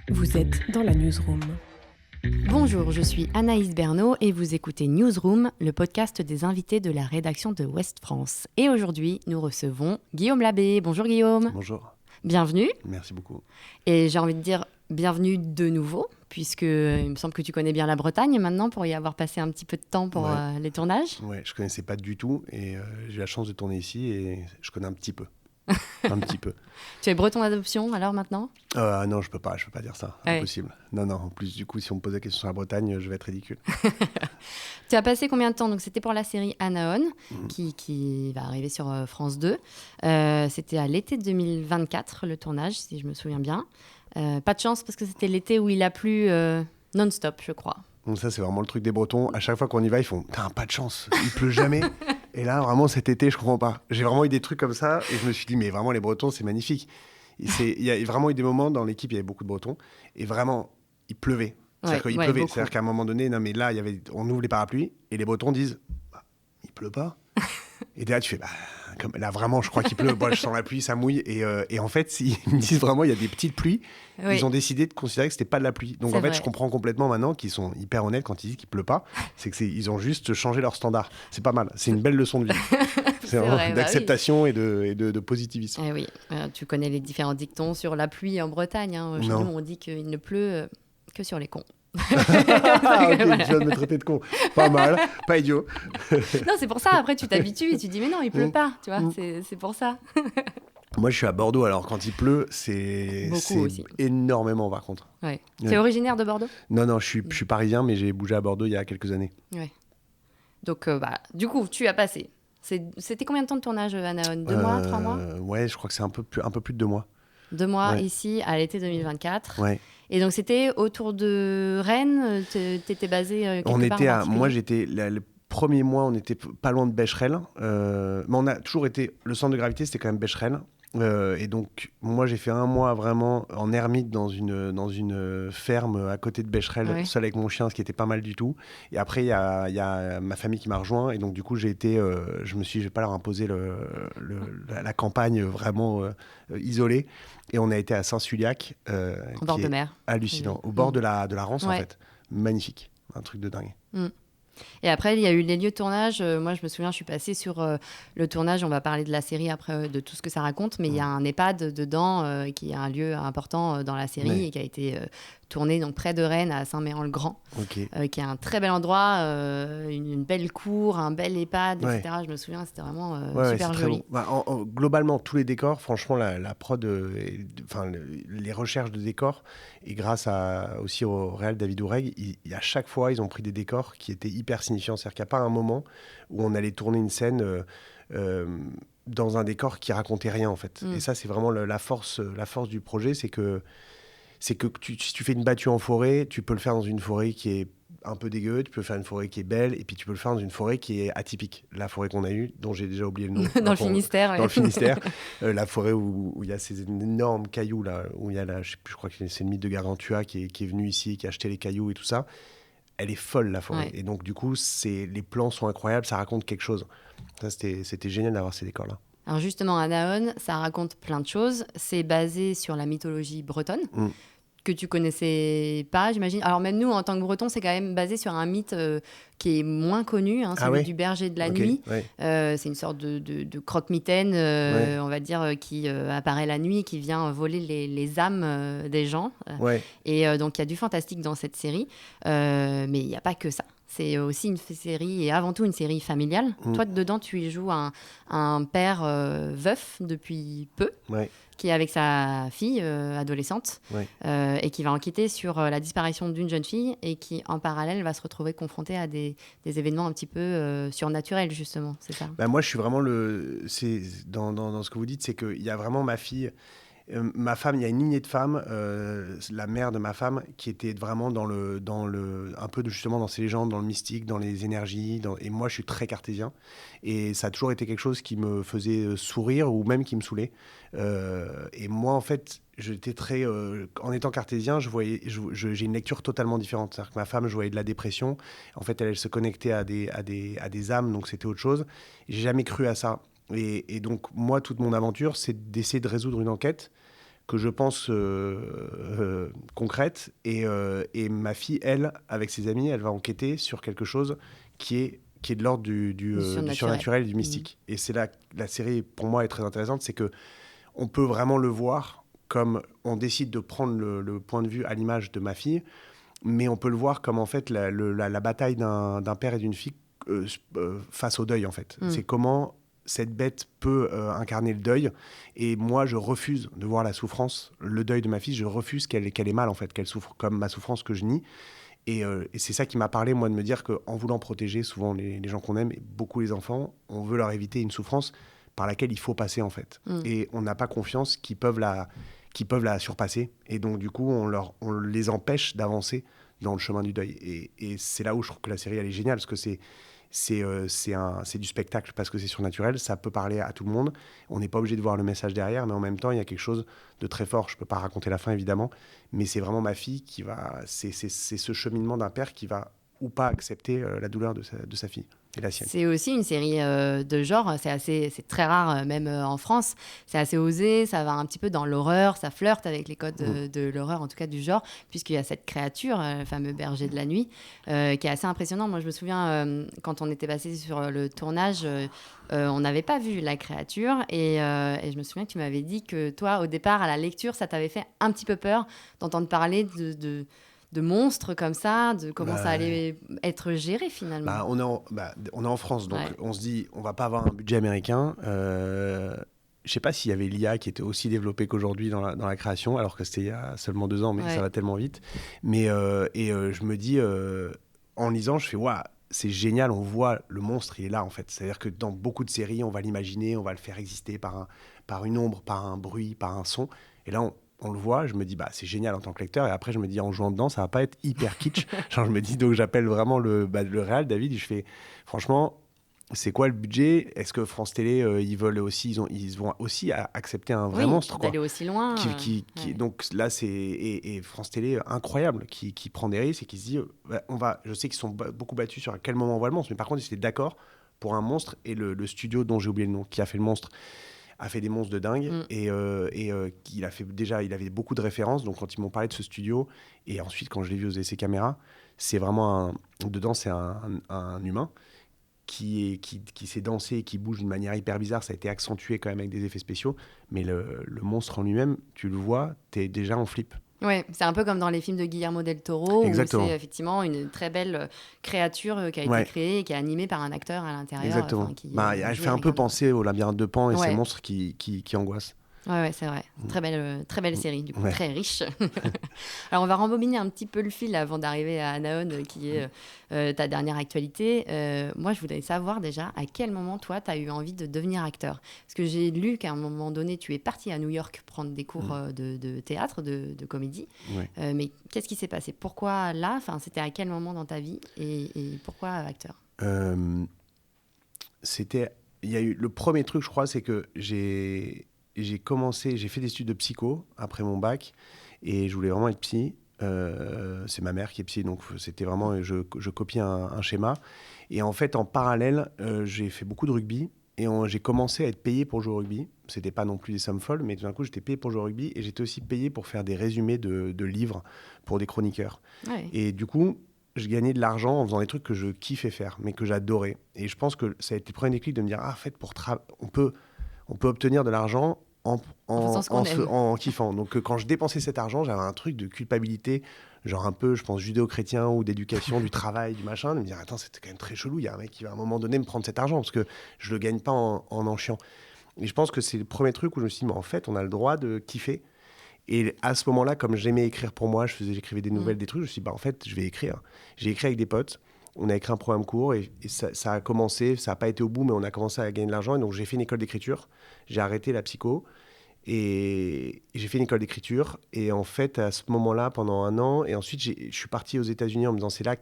Vous êtes dans la newsroom. Bonjour, je suis Anaïs Bernot et vous écoutez Newsroom, le podcast des invités de la rédaction de Ouest France. Et aujourd'hui, nous recevons Guillaume Labbé. Bonjour Guillaume. Bonjour, Bienvenue. merci beaucoup. Et j'ai envie de dire bienvenue de nouveau, puisque il me semble que tu connais bien la Bretagne maintenant pour y avoir passé un petit peu de temps pour les tournages. Ouais, je connaissais pas du tout et j'ai eu la chance de tourner ici et je connais un petit peu. Un petit peu. Tu es breton d'adoption alors maintenant ? Non, je peux pas dire ça, Ouais. impossible. Non, en plus du coup, si on me pose la question sur la Bretagne, je vais être ridicule. Tu as passé combien de temps ? Donc c'était pour la série Anaon, qui va arriver sur France 2. C'était à l'été 2024, le tournage, si je me souviens bien. Pas de chance parce que c'était l'été où il a plu non-stop, je crois. Donc ça, c'est vraiment le truc des Bretons. À chaque fois qu'on y va, ils font « T'as pas de chance, il pleut jamais !» Et là, vraiment, cet été, je comprends pas. J'ai vraiment eu des trucs comme ça et je me suis dit « Mais vraiment, les Bretons, c'est magnifique !» Il y a vraiment eu des moments dans l'équipe, il y avait beaucoup de Bretons et vraiment, il pleuvait. C'est-à-dire qu'il pleuvait. Beaucoup. C'est-à-dire qu'à un moment donné, non, mais là, on ouvre les parapluies et les Bretons disent bah, « Il pleut pas !» Et là, tu fais là, vraiment, je crois qu'il pleut. Moi, je sens la pluie, ça mouille. Et en fait, ils me disent vraiment, il y a des petites pluies. Oui. Ils ont décidé de considérer que c'était pas de la pluie. Donc, C'est en fait, vrai. je comprends complètement maintenant qu'ils sont hyper honnêtes quand ils disent qu'il pleut pas. Ils ont juste changé leur standard. C'est pas mal. C'est une belle leçon de vie. C'est vraiment vrai, bah d'acceptation et de positivisme. Eh oui, tu connais les différents dictons sur la pluie en Bretagne. Chez nous, Non. on dit qu'il ne pleut que sur les cons. Ah, ok, tu viens de me traiter de con. Pas mal, pas idiot. Non, c'est pour ça. Après, tu t'habitues et tu dis, mais non, il pleut pas. Tu vois, Mm. c'est pour ça. Moi, je suis à Bordeaux, alors quand il pleut, c'est Beaucoup aussi. énormément, par contre. Ouais. Ouais. Tu es originaire de Bordeaux ? Non, je suis parisien, mais j'ai bougé à Bordeaux il y a quelques années. Ouais. Donc, du coup, tu as passé. C'était combien de temps de tournage, Anaon ? 2 mois, 3 mois ? Ouais, je crois que c'est un peu plus de 2 mois. 2 mois Ouais. ici, à l'été 2024. Ouais. Et donc, c'était autour de Rennes ? T'étais basé quelque On part était en particulier ? moi, j'étais le premier mois, on était pas loin de Becherel. Mais on a toujours été. Le centre de gravité, c'était quand même Becherel. Et donc, moi, j'ai fait 1 mois vraiment en ermite dans une ferme à côté de Becherel, Ouais. seul avec mon chien, ce qui était pas mal du tout. Et après, il y a ma famille qui m'a rejoint. Et donc, du coup, je me suis dit, je vais pas leur imposer la campagne vraiment isolée. Et on a été à Saint-Suliac, En bord qui de est mer. hallucinant, Oui. au bord de la Rance, en Ouais. fait. Magnifique, un truc de dingue. Et après, il y a eu les lieux de tournage. Moi, je me souviens, je suis passée sur le tournage. On va parler de la série après, de tout ce que ça raconte. Mais il y a un EHPAD dedans qui est un lieu important dans la série Ouais. et qui a été tourné donc, près de Rennes, à Saint-Méran-le-Grand, Ok. qui est un très bel endroit, une belle cour, un bel EHPAD, Ouais. etc. Je me souviens, c'était vraiment Ouais, super c'est très joli. beau. Globalement, tous les décors, franchement, la prod, les recherches de décors, et grâce aussi au réal David Oureg, à chaque fois, ils ont pris des décors qui étaient hyper signifiants. C'est-à-dire qu'il n'y a pas un moment où on allait tourner une scène dans un décor qui racontait rien, en fait. Et ça, c'est vraiment la force du projet, c'est que si tu fais une battue en forêt, tu peux le faire dans une forêt qui est un peu dégueu, tu peux faire une forêt qui est belle, et puis tu peux le faire dans une forêt qui est atypique. La forêt qu'on a eue, dont j'ai déjà oublié le nom. Dans le Finistère. Ouais. Dans le Finistère. La forêt où il y a ces énormes cailloux, là, où il y a je crois que c'est le mythe de Gargantua qui est venu ici, qui a acheté les cailloux et tout ça. Elle est folle, la forêt. Ouais. Et donc, du coup, les plans sont incroyables, ça raconte quelque chose. Ça, c'était génial d'avoir ces décors-là. Alors justement, Anaon, ça raconte plein de choses. C'est basé sur la mythologie bretonne. Que tu connaissais pas, j'imagine. Alors même nous, en tant que Bretons, c'est quand même basé sur un mythe qui est moins connu, celui ouais. du berger de la Ok, nuit. ouais. C'est une sorte de croque-mitaine, Ouais. on va dire, qui apparaît la nuit, qui vient voler les âmes des gens. Ouais. Et donc, il y a du fantastique dans cette série, mais il n'y a pas que ça. C'est aussi une série, et avant tout une série familiale. Toi, dedans, tu y joues un père veuf depuis peu, Ouais. qui est avec sa fille adolescente, Ouais. et qui va enquêter sur la disparition d'une jeune fille, et qui, en parallèle, va se retrouver confronté à des événements un petit peu surnaturels, justement, c'est ça ? Moi, je suis vraiment dans ce que vous dites, c'est qu'il y a vraiment ma fille. Ma femme, il y a une lignée de femmes, la mère de ma femme, qui était vraiment un peu justement dans ces légendes, dans le mystique, dans les énergies. Et moi, je suis très cartésien. Et ça a toujours été quelque chose qui me faisait sourire ou même qui me saoulait. Et moi, en fait, j'étais très. En étant cartésien, j'ai une lecture totalement différente. C'est-à-dire que ma femme, je voyais de la dépression. En fait, elle se connectait à des âmes, donc c'était autre chose. J'ai jamais cru à ça. Et donc, moi, toute mon aventure, c'est d'essayer de résoudre une enquête que je pense concrètes. Et ma fille, elle, avec ses amis, elle va enquêter sur quelque chose qui est de l'ordre du surnaturel et du mystique. Et c'est là la série, pour moi, est très intéressante, c'est que on peut vraiment le voir comme on décide de prendre le point de vue à l'image de ma fille, mais on peut le voir comme en fait la bataille d'un père et d'une fille face au deuil, en fait. C'est comment cette bête peut incarner le deuil. Et moi, je refuse de voir la souffrance, le deuil de ma fille. Je refuse qu'elle ait mal, en fait, qu'elle souffre comme ma souffrance que je nie. Et c'est ça qui m'a parlé, moi, de me dire qu'en voulant protéger souvent les gens qu'on aime, et beaucoup les enfants, on veut leur éviter une souffrance par laquelle il faut passer, en fait. Et on n'a pas confiance qu'ils peuvent la surpasser. Et donc, du coup, on les empêche d'avancer dans le chemin du deuil. Et c'est là où je trouve que la série, elle est géniale, parce que c'est du spectacle, parce que c'est surnaturel, ça peut parler à tout le monde. On n'est pas obligé de voir le message derrière, mais en même temps, il y a quelque chose de très fort. Je ne peux pas raconter la fin, évidemment, mais c'est vraiment ma fille qui va... C'est ce cheminement d'un père qui va ou pas accepter la douleur de sa fille et la sienne. C'est aussi une série de genre, c'est très rare, même en France. C'est assez osé, ça va un petit peu dans l'horreur, ça flirte avec les codes de l'horreur, en tout cas du genre, puisqu'il y a cette créature, le fameux berger de la nuit, qui est assez impressionnant. Moi, je me souviens, quand on était passé sur le tournage, on n'avait pas vu la créature, et je me souviens que tu m'avais dit que toi, au départ, à la lecture, ça t'avait fait un petit peu peur d'entendre parler de monstres comme ça, de comment ça allait être géré finalement. On est en France, donc on se dit, on va pas avoir un budget américain. Je sais pas s'il y avait l'IA qui était aussi développée qu'aujourd'hui dans la création, alors que c'était il y a seulement 2 ans, mais ça va tellement vite. Mais je me dis, en lisant, je fais, waouh, c'est génial, on voit le monstre, il est là en fait. C'est-à-dire que dans beaucoup de séries, on va l'imaginer, on va le faire exister par une ombre, par un bruit, par un son. Et là, on le voit, je me dis, c'est génial en tant que lecteur. Et après, je me dis, en jouant dedans, ça va pas être hyper kitsch. Genre, je me dis, donc j'appelle vraiment le réal, David, et je fais, franchement, c'est quoi le budget ? Est-ce que France Télé, ils vont aussi accepter un vrai monstre, quoi, d'aller aussi loin. Donc là, et France Télé, incroyable, qui prend des risques et qui se dit, je sais qu'ils sont beaucoup battus sur à quel moment on voit le monstre, mais par contre, ils étaient d'accord pour un monstre, et le studio dont j'ai oublié le nom, qui a fait le monstre, a fait des monstres de dingue, et il avait beaucoup de références. Donc quand ils m'ont parlé de ce studio, et ensuite quand je l'ai vu aux essais caméra, c'est vraiment dedans c'est un humain qui s'est dansé et qui bouge d'une manière hyper bizarre. Ça a été accentué quand même avec des effets spéciaux, mais le monstre en lui-même, tu le vois, t'es déjà en flip. Ouais, c'est un peu comme dans les films de Guillermo del Toro, Exactement. où c'est effectivement une très belle créature qui a été créée et qui est animée par un acteur à l'intérieur. Exactement. Elle fait un peu penser au Labyrinthe de Pan et ces monstres qui angoissent. Ouais, c'est vrai. Très belle série, du coup, très riche. Alors, on va rembobiner un petit peu le fil avant d'arriver à Anaon, qui est ta dernière actualité. Moi, je voulais savoir déjà à quel moment, toi, tu as eu envie de devenir acteur. Parce que j'ai lu qu'à un moment donné, tu es parti à New York prendre des cours de théâtre, de comédie. Mais qu'est-ce qui s'est passé ? Pourquoi là ? C'était à quel moment dans ta vie ? Et pourquoi acteur ? Il y a eu le premier truc, je crois, c'est que j'ai fait des études de psycho après mon bac, et je voulais vraiment être psy. C'est ma mère qui est psy, donc c'était vraiment, je copiais un schéma. Et en fait, en parallèle, j'ai fait beaucoup de rugby, et j'ai commencé à être payé pour jouer au rugby. C'était pas non plus des sommes folles, mais tout d'un coup, j'étais payé pour jouer au rugby, et j'étais aussi payé pour faire des résumés de livres pour des chroniqueurs. Et du coup, je gagnais de l'argent en faisant des trucs que je kiffais faire, mais que j'adorais. Et je pense que ça a été le premier déclic de me dire, en fait, on peut obtenir de l'argent en kiffant. Donc quand je dépensais cet argent, j'avais un truc de culpabilité, genre un peu, je pense, judéo-chrétien ou d'éducation, du travail, du machin, de me dire, attends, c'était quand même très chelou, il y a un mec qui va à un moment donné me prendre cet argent, parce que je le gagne pas en chiant. Et je pense que c'est le premier truc où je me suis dit, mais en fait, on a le droit de kiffer. Et à ce moment-là, comme j'aimais écrire pour moi, j'écrivais des nouvelles, des trucs, je me suis dit, en fait, je vais écrire. J'ai écrit avec des potes. On a écrit un programme court, et ça a commencé, ça n'a pas été au bout, mais on a commencé à gagner de l'argent. Et donc, j'ai fait une école d'écriture. J'ai arrêté la psycho et j'ai fait une école d'écriture. Et en fait, à ce moment-là, pendant 1 an, et ensuite, je suis parti aux États-Unis en me disant, c'est là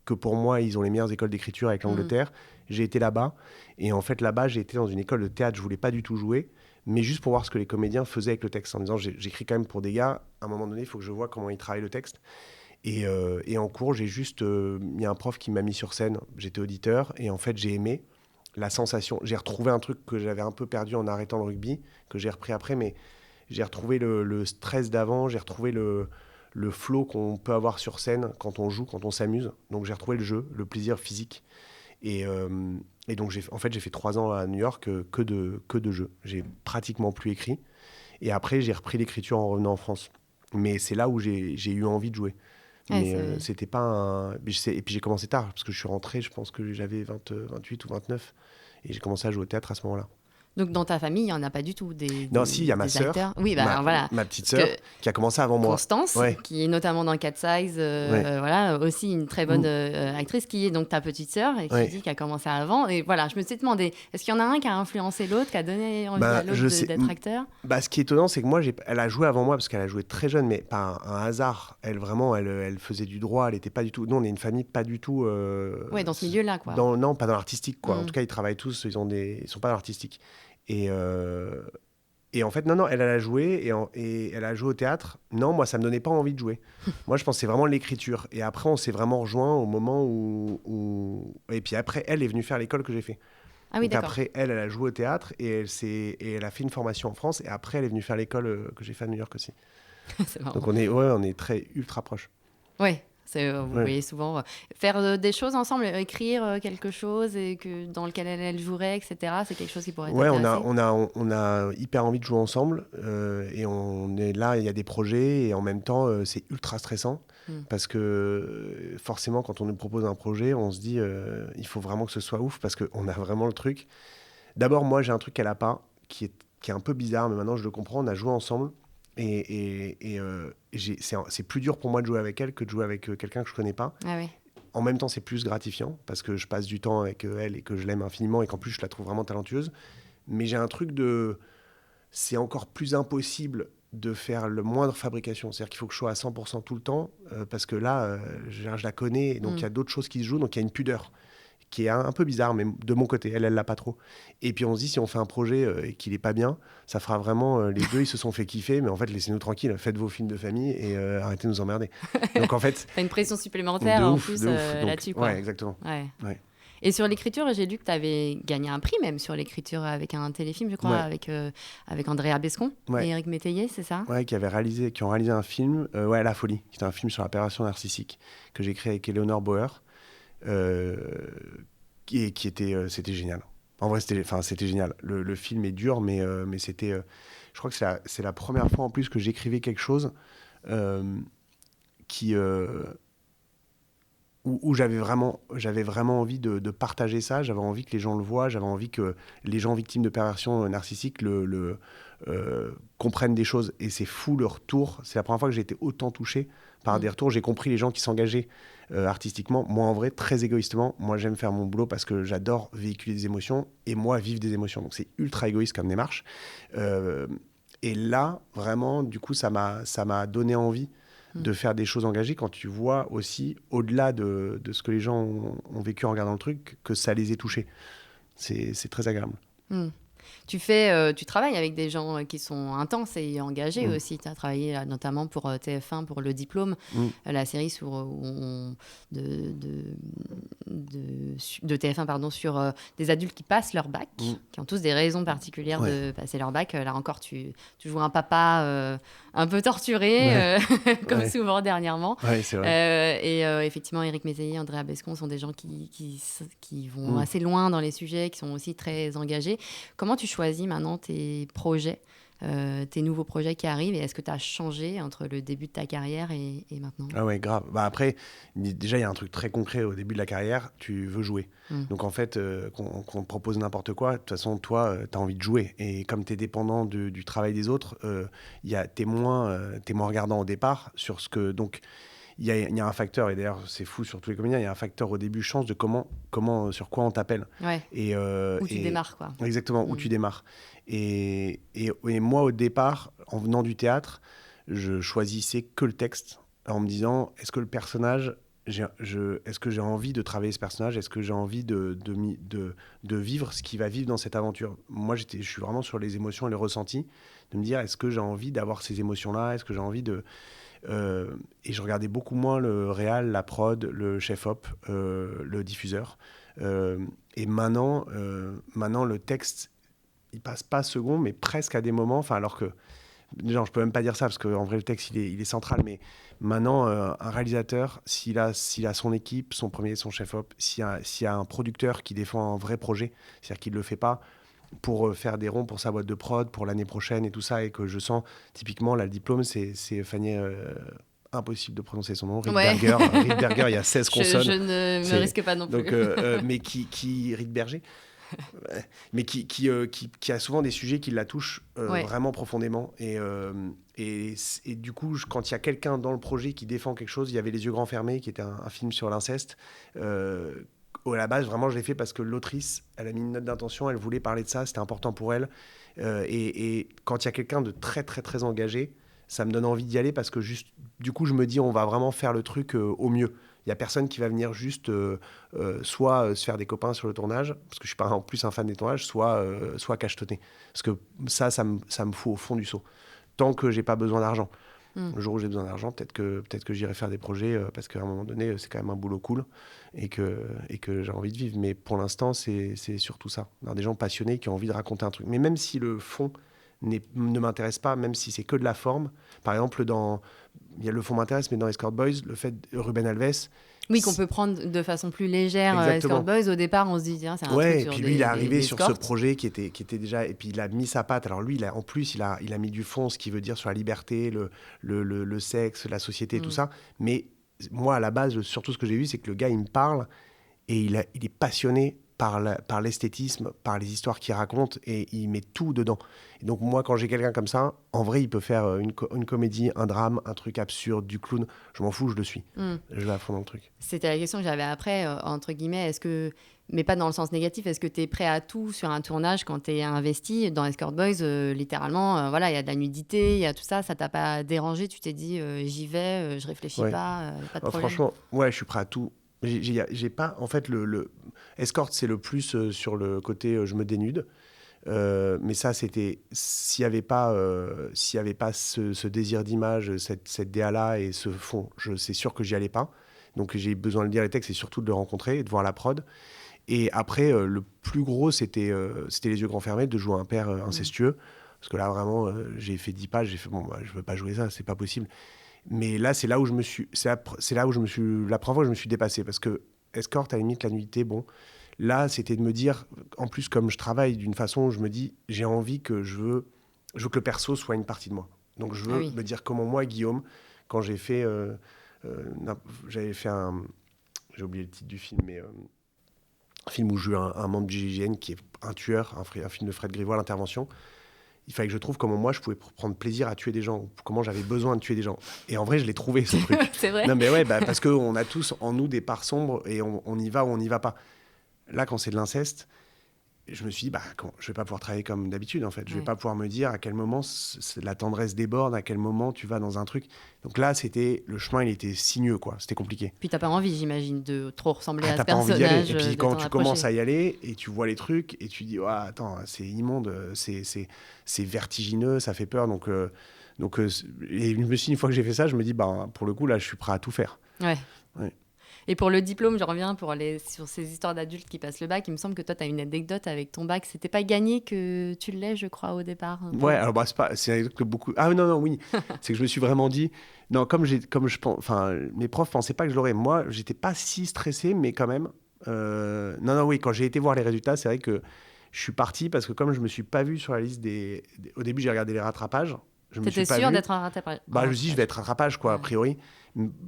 que pour moi, ils ont les meilleures écoles d'écriture avec l'Angleterre. J'ai été là-bas. Et en fait, là-bas, j'ai été dans une école de théâtre. Je ne voulais pas du tout jouer, mais juste pour voir ce que les comédiens faisaient avec le texte. En me disant, j'écris quand même pour des gars. À un moment donné, il faut que je vois comment ils travaillent le texte. Et en cours, il y a un prof qui m'a mis sur scène. J'étais auditeur, et en fait, j'ai aimé la sensation. J'ai retrouvé un truc que j'avais un peu perdu en arrêtant le rugby, que j'ai repris après, mais j'ai retrouvé le stress d'avant, j'ai retrouvé le flow qu'on peut avoir sur scène quand on joue, quand on s'amuse. Donc j'ai retrouvé le jeu, le plaisir physique. Et, euh, et donc j'ai fait 3 ans à New York que de jeux. J'ai pratiquement plus écrit. Et après, j'ai repris l'écriture en revenant en France. Mais c'est là où j'ai eu envie de jouer. Ouais, Mais c'était pas un... Et puis j'ai commencé tard, parce que je suis rentré, je pense que j'avais 28 ou 29. Et j'ai commencé à jouer au théâtre à ce moment-là. Donc, dans ta famille, il n'y en a pas du tout Non, si, il y a ma des sœur, acteurs. Oui, bah alors voilà. ma petite Parce sœur, que qui a commencé avant moi. Constance, Ouais, qui est notamment dans Cat Size, ouais. voilà, aussi une très bonne actrice, qui est donc ta petite sœur et qui Ouais. dit qu'elle a commencé avant. Et voilà, je me suis demandé, est-ce qu'il y en a un qui a influencé l'autre, qui a donné envie à l'autre d'être acteur? Bah, ce qui est étonnant, c'est que moi, elle a joué avant moi parce qu'elle a joué très jeune, mais pas un hasard. Elle, vraiment, elle faisait du droit. Elle était pas du tout. Nous, on est une famille pas du tout. Ouais, dans ce milieu-là, quoi. Non, pas dans l'artistique, quoi. En Mm. tout cas, ils travaillent tous. Ils sont pas dans l'artistique. Et, et en fait, non, elle a joué et elle a joué au théâtre. Non, moi, ça me donnait pas envie de jouer. Moi, je pense que c'est vraiment l'écriture. Et après, on s'est vraiment rejoints au moment Et puis après, elle est venue faire l'école que j'ai fait. Ah oui, Donc d'accord. après, elle a joué au théâtre et elle a fait une formation en France. Et après, elle est venue faire l'école que j'ai fait à New York aussi. C'est marrant. Donc on est très ultra proches. Ouais, vous Ouais. voyez souvent faire des choses ensemble, écrire quelque chose et dans lequel elle jouerait, etc. C'est quelque chose qui pourrait Ouais, t'intéresser. on a hyper envie de jouer ensemble et on est là, il y a des projets et en même temps, c'est ultra stressant parce que forcément, quand on nous propose un projet, on se dit il faut vraiment que ce soit ouf parce qu'on a vraiment le truc. D'abord, moi, j'ai un truc qu'elle a pas qui est un peu bizarre, mais maintenant je le comprends. On a joué ensemble et c'est plus dur pour moi de jouer avec elle que de jouer avec quelqu'un que je connais pas. Ah oui. En même temps, c'est plus gratifiant parce que je passe du temps avec elle et que je l'aime infiniment et qu'en plus, je la trouve vraiment talentueuse. Mais j'ai un truc de... C'est encore plus impossible de faire le moindre fabrication. C'est-à-dire qu'il faut que je sois à 100% tout le temps parce que là, je la connais. Et donc, il y a d'autres choses qui se jouent. Donc, il y a une pudeur qui est un peu bizarre, mais de mon côté, elle l'a pas trop. Et puis on se dit, si on fait un projet et qu'il est pas bien, ça fera vraiment, les deux, ils se sont fait kiffer, mais en fait, laissez-nous tranquilles, faites vos films de famille et arrêtez de nous emmerder. Donc en fait... T'as une pression supplémentaire de en ouf, plus de ouf. Donc, là-dessus, quoi. ouais, exactement. Ouais. Ouais. Et sur l'écriture, j'ai lu que tu avais gagné un prix même sur l'écriture avec un téléfilm, je crois, Ouais. avec Andrea Bescon Ouais. et Éric Métayer, c'est ça? Ouais, qui ont réalisé un film, ouais, La Folie, qui est un film sur la perversion narcissique, que j'ai créé avec Eleanor Bauer, qui était, c'était génial. En vrai, c'était génial. Le film est dur, mais c'était, je crois que c'est la première fois en plus que j'écrivais quelque chose qui, où j'avais vraiment envie de partager ça. J'avais envie que les gens le voient. J'avais envie que les gens victimes de perversion narcissique comprennent des choses. Et c'est fou le retour. C'est la première fois que j'ai été autant touché par des retours. J'ai compris les gens qui s'engageaient artistiquement. Moi, en vrai, très égoïstement, moi, j'aime faire mon boulot parce que j'adore véhiculer des émotions et moi, vivre des émotions. Donc, c'est ultra égoïste comme démarche. Et là, vraiment, du coup, ça m'a donné envie de faire des choses engagées quand tu vois aussi, au-delà de ce que les gens ont vécu en regardant le truc, que ça les ait touchés. C'est très agréable. Tu travailles avec des gens qui sont intenses et engagés aussi. Tu as travaillé notamment pour TF1 pour Le Diplôme, la série de TF1 pardon, sur des adultes qui passent leur bac, qui ont tous des raisons particulières de passer leur bac. Là encore, tu joues un papa un peu torturé, comme souvent dernièrement. Ouais, c'est vrai. Effectivement, Éric Métayer, Andrea Bescon sont des gens qui vont assez loin dans les sujets, qui sont aussi très engagés. Comment tu choisis maintenant tes projets, tes nouveaux projets qui arrivent, et est-ce que tu as changé entre le début de ta carrière et maintenant? Ah ouais, grave. Bah après, déjà, il y a un truc très concret au début de la carrière, tu veux jouer. Donc en fait, qu'on te propose n'importe quoi, de toute façon, toi, tu as envie de jouer. Et comme tu es dépendant du travail des autres, t'es moins regardant au départ sur ce que... Donc, il y a un facteur, et d'ailleurs, c'est fou sur tous les comédiens, il y a un facteur au début, chance de sur quoi on t'appelle. Ouais. Où tu démarres, quoi. Exactement, où tu démarres. Et moi, au départ, en venant du théâtre, je choisissais que le texte, en me disant, est-ce que le personnage, est-ce que j'ai envie de travailler ce personnage? Est-ce que j'ai envie de vivre ce qu'il va vivre dans cette aventure? Moi, je suis vraiment sur les émotions et les ressentis, de me dire, est-ce que j'ai envie d'avoir ces émotions-là? Est-ce que j'ai envie de... et je regardais beaucoup moins le réal, la prod, le chef-op, le diffuseur. Et maintenant, le texte, il passe pas second, mais presque à des moments, alors que genre, je peux même pas dire ça parce qu'en vrai, le texte, il est central. Mais maintenant, un réalisateur, s'il a son équipe, son premier, son chef-op, s'il y a un producteur qui défend un vrai projet, c'est-à-dire qu'il ne le fait pas pour faire des ronds pour sa boîte de prod, pour l'année prochaine et tout ça, et que je sens, typiquement, là, le diplôme, c'est Fanny... impossible de prononcer son nom, Riedberger. Riedberger, il y a 16 consonnes. Je ne me risque pas non plus. Donc, mais Riedberger, mais qui a souvent des sujets qui la touchent vraiment profondément. Et du coup, quand il y a quelqu'un dans le projet qui défend quelque chose, il y avait Les Yeux grands fermés, qui était un film sur l'inceste. À la base, vraiment, je l'ai fait parce que l'autrice, elle a mis une note d'intention, elle voulait parler de ça, c'était important pour elle. Et quand il y a quelqu'un de très, très, très engagé, ça me donne envie d'y aller parce que juste, du coup, je me dis, on va vraiment faire le truc au mieux. Il n'y a personne qui va venir juste soit se faire des copains sur le tournage, parce que je ne suis pas en plus un fan des tournages, soit cachetonner. Parce que ça me fout au fond du seau. Tant que je n'ai pas besoin d'argent. Le jour où j'ai besoin d'argent, peut-être que j'irai faire des projets, parce qu'à un moment donné, c'est quand même un boulot cool et que j'ai envie de vivre. Mais pour l'instant, c'est surtout ça. Des gens passionnés qui ont envie de raconter un truc. Mais même si le fond ne m'intéresse pas, même si c'est que de la forme. Par exemple, le fond m'intéresse, mais dans Escort Boys, le fait de Ruben Alves... Oui, qu'on peut prendre de façon plus légère. Escort Boys, au départ, on se dit, tiens, c'est un truc et sur puis lui, il est arrivé sur ce escorts. projet qui était déjà... Et puis, il a mis sa patte. Alors lui, en plus, il a mis du fond, ce qui veut dire sur la liberté, le sexe, la société, tout ça. Mais moi, à la base, surtout ce que j'ai vu, c'est que le gars, il me parle et il est passionné par l'esthétisme, par les histoires qu'il raconte, et il met tout dedans. Et donc moi, quand j'ai quelqu'un comme ça, en vrai, il peut faire une comédie, un drame, un truc absurde, du clown. Je m'en fous, je le suis. Je vais à fond dans le truc. C'était la question que j'avais après, entre guillemets, mais pas dans le sens négatif, est-ce que tu es prêt à tout sur un tournage quand tu es investi? Dans Escort Boys, littéralement, voilà, il y a de la nudité, il y a tout ça, ça t'a pas dérangé? Tu t'es dit, j'y vais, je réfléchis pas de problème. Franchement, ouais, je suis prêt à tout. J'ai pas, en fait, le escort, c'est le plus sur le côté je me dénude. Mais ça, c'était s'il y avait pas ce désir d'image, cette DA-là et ce fond, c'est sûr que j'y allais pas. Donc j'ai besoin de lire les textes et surtout de le rencontrer et de voir la prod. Et après, le plus gros, c'était Les Yeux grands fermés, de jouer un père incestueux. Parce que là, vraiment, j'ai fait 10 pages, j'ai fait, bon, je veux pas jouer ça, c'est pas possible. Mais là, c'est là où je me suis... C'est là où la première fois que je me suis dépassé. Parce que escort, à la limite, la nudité, bon... Là, c'était de me dire... En plus, comme je travaille d'une façon où je me dis, j'ai envie que je veux que le perso soit une partie de moi. Donc, je veux me dire comment moi, Guillaume, quand j'ai fait... j'avais fait un... J'ai oublié le titre du film, mais... un film où je joue un membre du GIGN qui est un tueur, un film de Fred Grivois, l'intervention. Il fallait que je trouve comment moi je pouvais prendre plaisir à tuer des gens, comment j'avais besoin de tuer des gens. Et en vrai, je l'ai trouvé, ce truc. C'est vrai. Non, mais ouais, parce qu'on a tous en nous des parts sombres et on y va ou on n'y va pas. Là, quand c'est de l'inceste, je me suis dit, je vais pas pouvoir travailler comme d'habitude, en fait. Je vais pas pouvoir me dire à quel moment la tendresse déborde, à quel moment tu vas dans un truc. Donc là, le chemin, il était sinueux, quoi. C'était compliqué. Puis t'as pas envie, j'imagine, de trop ressembler à ce t'as pas envie d'y personnage. aller. Et puis quand tu commences à y aller et tu vois les trucs et tu dis, attends, c'est immonde, c'est vertigineux, ça fait peur. Donc, et je me suis dit, une fois que j'ai fait ça, je me dis, pour le coup, là, je suis prêt à tout faire. Ouais. Et pour le diplôme, je reviens sur ces histoires d'adultes qui passent le bac. Il me semble que toi, tu as une anecdote avec ton bac. C'était pas gagné que tu l'aies, je crois, au départ. Ouais, alors c'est une anecdote que beaucoup... Ah non, oui. C'est que je me suis vraiment dit... Non, mes profs pensaient pas que je l'aurais. Moi, j'étais pas si stressé, mais quand même... Oui, quand j'ai été voir les résultats, c'est vrai que je suis parti parce que comme je me suis pas vu sur la liste au début, j'ai regardé les rattrapages. T'étais sûr d'être un rattrapage? Je me suis dit, je vais être rattrapage, quoi, a priori.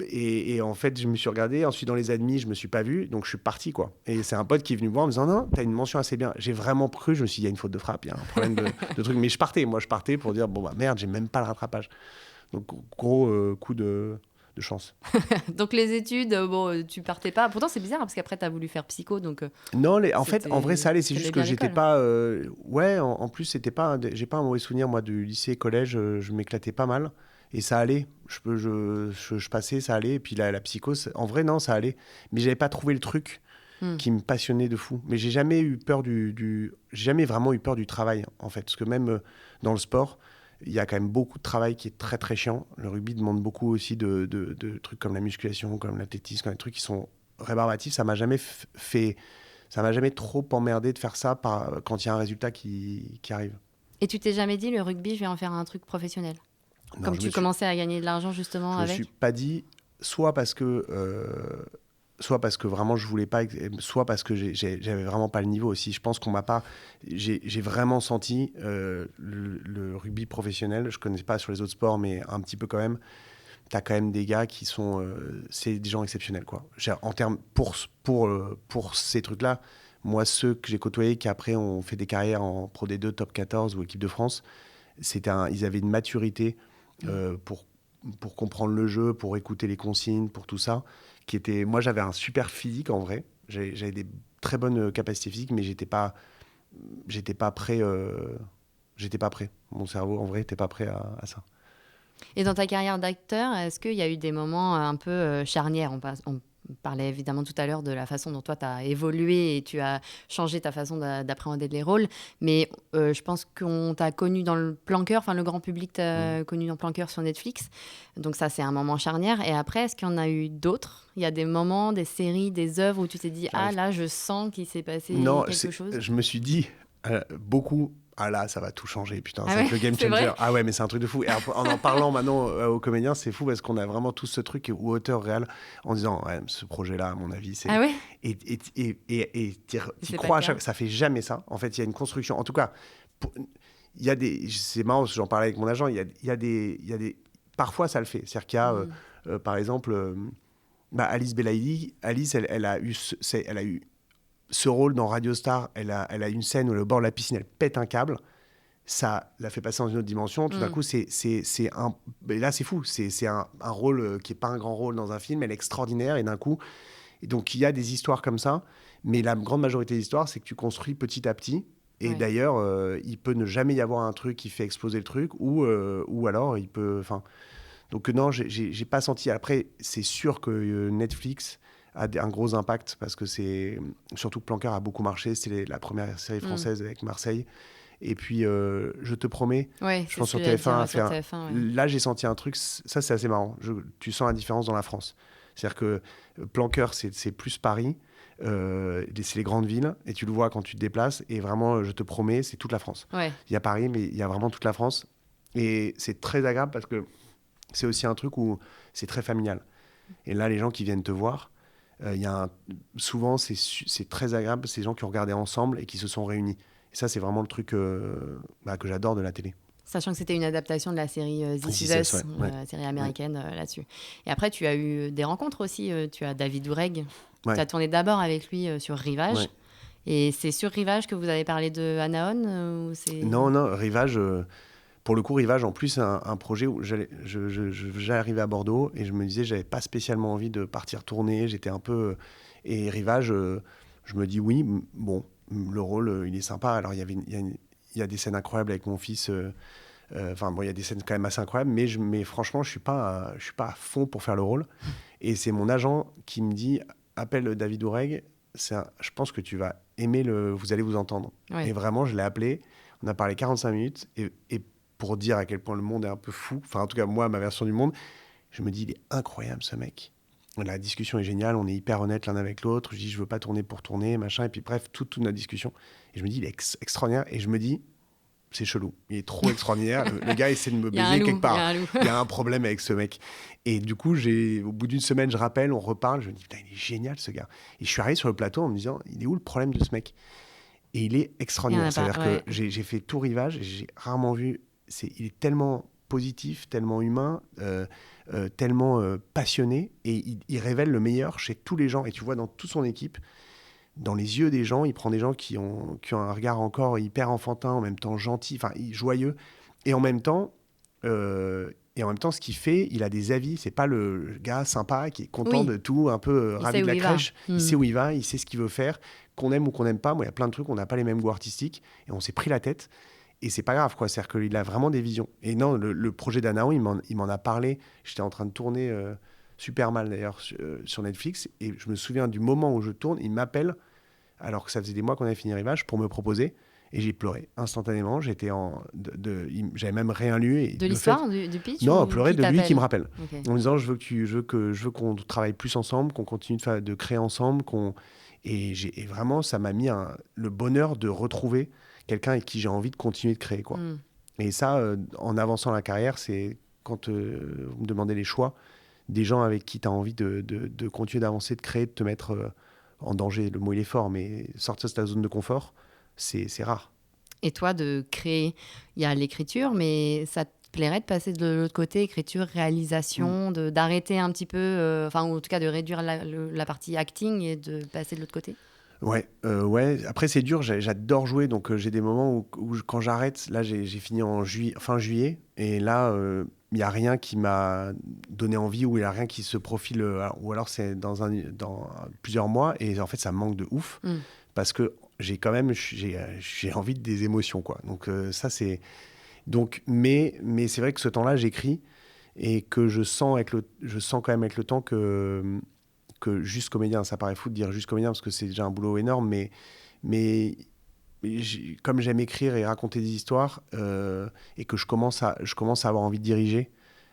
Et en fait, je me suis regardé. Ensuite, dans les admis, je me suis pas vu. Donc, je suis parti, quoi. Et c'est un pote qui est venu me voir en me disant, non, t'as une mention assez bien. J'ai vraiment cru. Je me suis dit, il y a une faute de frappe, il y a un problème de truc. Mais je partais pour dire, merde, j'ai même pas le rattrapage. Donc, gros coup de chance. Donc, les études, tu partais pas. Pourtant, c'est bizarre, parce qu'après, t'as voulu faire psycho. Donc, non, en vrai, ça allait. C'est juste que j'étais pas... en plus, c'était pas... J'ai pas un mauvais souvenir, moi, du lycée, collège. Je m'éclatais pas mal. Et ça allait. Je passais, ça allait. Et puis la psycho, en vrai, non, ça allait. Mais j'avais pas trouvé le truc qui me passionnait de fou. Mais j'ai jamais eu peur j'ai jamais vraiment eu peur du travail, en fait. Parce que même dans le sport, il y a quand même beaucoup de travail qui est très, très chiant. Le rugby demande beaucoup aussi de trucs comme la musculation, comme l'athlétisme, comme des trucs qui sont rébarbatifs. Ça m'a jamais ça m'a jamais trop emmerdé de faire ça quand il y a un résultat qui arrive. Et tu t'es jamais dit, le rugby, je vais en faire un truc professionnel? Non, Comme tu commençais à gagner de l'argent justement je me avec? suis pas dit, soit parce que, vraiment je voulais pas, soit parce que j'avais vraiment pas le niveau aussi. Je pense qu'on m'a pas. J'ai vraiment senti le rugby professionnel. Je connais pas sur les autres sports, mais un petit peu quand même. T'as quand même des gars qui sont, c'est des gens exceptionnels quoi. En termes pour ces trucs-là, moi ceux que j'ai côtoyés qui après ont fait des carrières en Pro D2, Top 14 ou équipe de France, ils avaient une maturité pour comprendre le jeu, pour écouter les consignes, pour tout ça. Moi, j'avais un super physique en vrai. J'avais des très bonnes capacités physiques, mais j'étais pas prêt. J'étais pas prêt. Mon cerveau, en vrai, n'était pas prêt à ça. Et dans ta carrière d'acteur, est-ce qu'il y a eu des moments un peu charnières? On parlait évidemment tout à l'heure de la façon dont toi, tu as évolué et tu as changé ta façon d'appréhender les rôles. Mais je pense qu'on t'a connu dans le Plan-Cœur, enfin le grand public t'a connu dans Plan-Cœur sur Netflix. Donc ça, c'est un moment charnière. Et après, est-ce qu'il y en a eu d'autres? Il y a des moments, des séries, des œuvres où tu t'es dit « Ah là, je sens qu'il s'est passé quelque chose ». Je me suis dit beaucoup... Ah là, ça va tout changer, putain, Ah ça va être le game changer. vrai. Ah ouais, mais c'est un truc de fou. Et en parlant maintenant aux comédiens, c'est fou parce qu'on a vraiment tous ce truc ou auteur réel en disant, ouais, ce projet-là, à mon avis, c'est... Ah ouais. Et t'y crois à chaque... Ça fait jamais ça. En fait, il y a une construction. En tout cas, il y a des... C'est marrant parce que j'en parlais avec mon agent. Il y a des... Parfois, ça le fait. C'est-à-dire qu'il y a, par exemple, Alice Belaïdi. Alice, elle a eu ce rôle dans Radio Star. Elle a une scène où le bord de la piscine, elle pète un câble. Ça la fait passer dans une autre dimension. Tout d'un coup, c'est un... Et là, c'est fou. C'est un rôle qui n'est pas un grand rôle dans un film. Elle est extraordinaire. Et d'un coup... Et donc, il y a des histoires comme ça. Mais la grande majorité des histoires, c'est que tu construis petit à petit. Et d'ailleurs, il peut ne jamais y avoir un truc qui fait exploser le truc. Ou alors, il peut... Donc, non, j'ai pas senti... Après, c'est sûr que Netflix a un gros impact parce que c'est... Surtout que Plan-Cœur a beaucoup marché. C'était la première série française avec Marseille. Et puis, je te promets, je pense sur TF1, là, j'ai senti un truc, ça, c'est assez marrant. Tu sens la différence dans la France. C'est-à-dire que Plan-Cœur, c'est plus Paris, c'est les grandes villes, et tu le vois quand tu te déplaces. Et vraiment, je te promets, c'est toute la France. Il y a Paris, mais il y a vraiment toute la France. Et c'est très agréable parce que c'est aussi un truc où c'est très familial. Et là, les gens qui viennent te voir, souvent, c'est très agréable. C'est des gens qui ont regardé ensemble et qui se sont réunis. Et ça, c'est vraiment le truc que j'adore de la télé. Sachant que c'était une adaptation de la série This Is Us, la série américaine là-dessus. Et après, tu as eu des rencontres aussi. Tu as David Oureg. Tu as tourné d'abord avec lui sur Rivage. Ouais. Et c'est sur Rivage que vous avez parlé de Anaon Non, Rivage... Pour le coup, Rivage, en plus, c'est un projet où j'arrivais à Bordeaux et je me disais, j'avais pas spécialement envie de partir tourner. J'étais un peu... Et Rivage, je me dis oui, bon, le rôle, il est sympa. Alors, il y a des scènes incroyables avec mon fils. Il y a des scènes quand même assez incroyables, mais franchement, je suis pas à fond pour faire le rôle. Et c'est mon agent qui me dit, appelle David Oureg. Je pense que tu vas aimer vous allez vous entendre. Ouais. Et vraiment, je l'ai appelé. On a parlé 45 minutes et pour dire à quel point le monde est un peu fou, enfin en tout cas moi, ma version du monde, je me dis il est incroyable ce mec. La discussion est géniale, on est hyper honnête l'un avec l'autre, je dis je veux pas tourner pour tourner, machin, et puis bref, toute notre discussion. Et je me dis il est extraordinaire, et je me dis c'est chelou, il est trop extraordinaire, le gars essaie de me baiser quelque part. Il y a un problème avec ce mec. Et du coup, au bout d'une semaine, je rappelle, on reparle, je me dis putain il est génial ce gars. Et je suis arrivé sur le plateau en me disant il est où le problème de ce mec? Et il est extraordinaire, c'est-à-dire que j'ai fait tout Rivage, et j'ai rarement vu... il est tellement positif, tellement humain, tellement passionné, et il révèle le meilleur chez tous les gens. Et tu vois dans toute son équipe, dans les yeux des gens, il prend des gens qui ont un regard encore hyper enfantin, en même temps gentil, joyeux, et en même temps, ce qu'il fait, il a des avis. C'est pas le gars sympa qui est content de tout, un peu ravi de la crèche. Il sait où il va, il sait ce qu'il veut faire, qu'on aime ou qu'on n'aime pas. Moi, il y a plein de trucs, on n'a pas les mêmes goûts artistiques, et on s'est pris la tête. Et c'est pas grave, quoi. C'est-à-dire qu'il a vraiment des visions. Et non, le projet d'Anaon, il m'en a parlé. J'étais en train de tourner super mal, d'ailleurs, sur Netflix. Et je me souviens du moment où je tourne, il m'appelle, alors que ça faisait des mois qu'on avait fini Rivage, pour me proposer. Et j'ai pleuré instantanément. J'avais même rien lu. Et de l'histoire, du pitch? Non, pleurer de lui qui me rappelle. Okay. En me disant, je veux qu'on travaille plus ensemble, qu'on continue de créer ensemble. Et vraiment, ça m'a mis le bonheur de retrouver quelqu'un avec qui j'ai envie de continuer de créer, quoi. Et ça, en avançant la carrière, c'est quand vous me demandez les choix, des gens avec qui tu as envie de continuer d'avancer, de créer, de te mettre en danger. Le mot, il est fort, mais sortir de ta zone de confort, c'est rare. Et toi, de créer, il y a l'écriture, mais ça te plairait de passer de l'autre côté, écriture, réalisation, d'arrêter un petit peu, enfin, ou en tout cas de réduire la partie acting et de passer de l'autre côté? Ouais. Après, c'est dur. J'adore jouer, donc j'ai des moments où quand j'arrête, là, j'ai fini fin juillet, et là, il n'y a rien qui m'a donné envie, ou il n'y a rien qui se profile, ou alors c'est dans plusieurs mois, et en fait, ça me manque de ouf, parce que j'ai envie des émotions, quoi. Donc ça, c'est... Donc, mais c'est vrai que ce temps-là, j'écris, et que je sens quand même avec le temps que juste comédien, ça paraît fou de dire juste comédien parce que c'est déjà un boulot énorme, mais comme j'aime écrire et raconter des histoires, et que je commence à avoir envie de diriger,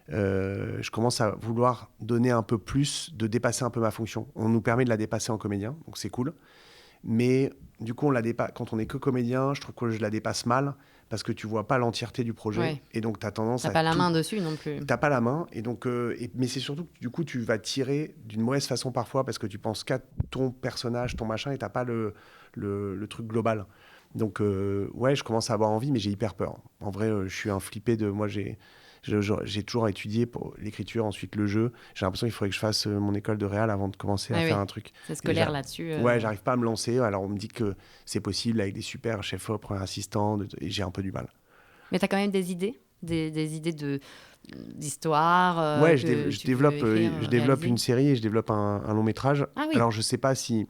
je commence à vouloir donner un peu plus, de dépasser un peu ma fonction. On nous permet de la dépasser en comédien, donc c'est cool. Mais du coup, quand on n'est que comédien, je trouve que je la dépasse mal parce que tu vois pas l'entièreté du projet. Ouais. Et donc, tu as tendance à... T'as pas la main dessus non plus. T'as pas la main. Et donc, mais c'est surtout que du coup, tu vas tirer d'une mauvaise façon parfois parce que tu penses qu'à ton personnage, ton machin, et t'as pas le truc global. Donc, ouais, je commence à avoir envie, mais j'ai hyper peur. En vrai, je suis un flippé de... Moi, j'ai toujours étudié pour l'écriture, ensuite le jeu. J'ai l'impression qu'il faudrait que je fasse mon école de réal avant de commencer à faire un truc. C'est scolaire là-dessus. Ouais, j'arrive pas à me lancer. Alors on me dit que c'est possible avec des super chefs-op, premiers assistants, et j'ai un peu du mal. Mais tu as quand même des idées, des idées d'histoire. Ouais, je développe une série et je développe un long métrage. Ah oui. Alors je sais pas si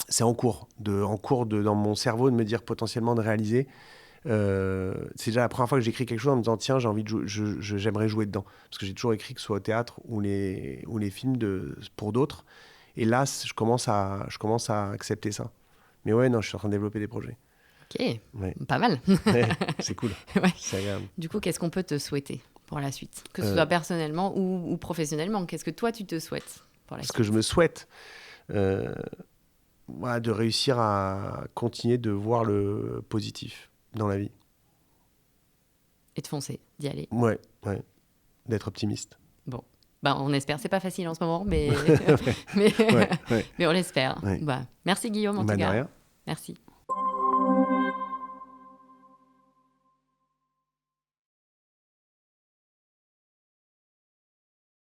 c'est en cours dans mon cerveau de me dire potentiellement de réaliser. C'est déjà la première fois que j'écris quelque chose en me disant tiens, j'ai envie de j'aimerais jouer dedans, parce que j'ai toujours écrit, que ce soit au théâtre ou les films pour d'autres, et là je commence à accepter ça. Mais ouais, non, je suis en train de développer des projets. Ok, ouais. Pas mal. Ouais, c'est cool. Ouais. C'est agréable. Du coup, qu'est-ce qu'on peut te souhaiter pour la suite, que ce soit personnellement ou professionnellement? Qu'est-ce que toi tu te souhaites pour la suite? Ce que je me souhaite, de réussir à continuer de voir le positif dans la vie. Et de foncer, d'y aller. Ouais. D'être optimiste. Bon, on espère. C'est pas facile en ce moment, mais, ouais. mais on l'espère. Ouais. Merci Guillaume en tout cas. De rien. Merci.